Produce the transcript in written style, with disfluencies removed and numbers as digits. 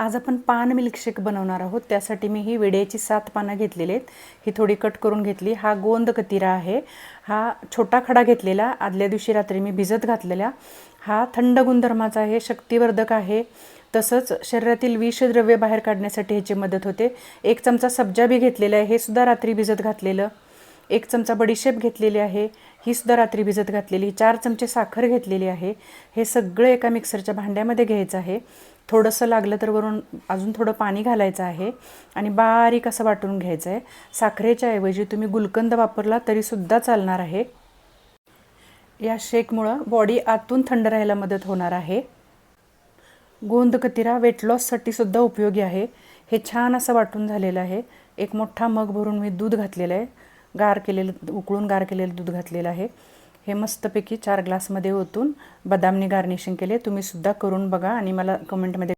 आज आपण पान मिल्कशेक बनवणार आहोत। त्यासाठी मी ही विड्याची 7 पानं घेतलेली आहेत। ही थोडी कट करून घेतली। हा गोंद कतिरा आहे। हा छोटा खडा घेतलेला, आदल्या दिवशी रात्री मी भिजत घातलेला। हा थंड गुणधर्माचा आहे, शक्तिवर्धक आहे, तसंच शरीरातील विषद्रव्य बाहेर काढण्यासाठी ह्याची मदत होते। 1 चमचा सब्जा बी घेतलेला आहे, हे सुद्धा रात्री भिजत घातलेलं। 1 चमचा बडीशेप घेतलेली आहे, ही सुद्धा रात्री भिजत घातलेली। 4 चमचे साखर घेतलेली आहे। हे सगळं एका मिक्सरच्या भांड्यामध्ये घ्यायचं आहे। थोडंसं लागलं तर वरून अजून थोडं पाणी घालायचं आहे आणि बारीक असं वाटून घ्यायचं आहे। साखरेच्या ऐवजी तुम्ही गुलकंद वापरला तरी सुद्धा चालणार आहे। या शेकमुळे बॉडी आतून थंड राहायला मदत होणार आहे। गोंद कतिरा वेट लॉससाठी सुद्धा उपयोगी आहे। हे छान असं वाटून झालेलं आहे। एक मोठा मग भरून मी दूध घातलेलं आहे, उकळून गार केलेलं दूध घातलेलं आहे। हे मस्तपैकी 4 ग्लासमध्ये ओतून बदामने गार्निशिंग केले। तुम्ही सुद्धा करून बघा आणि मला कमेंटमध्ये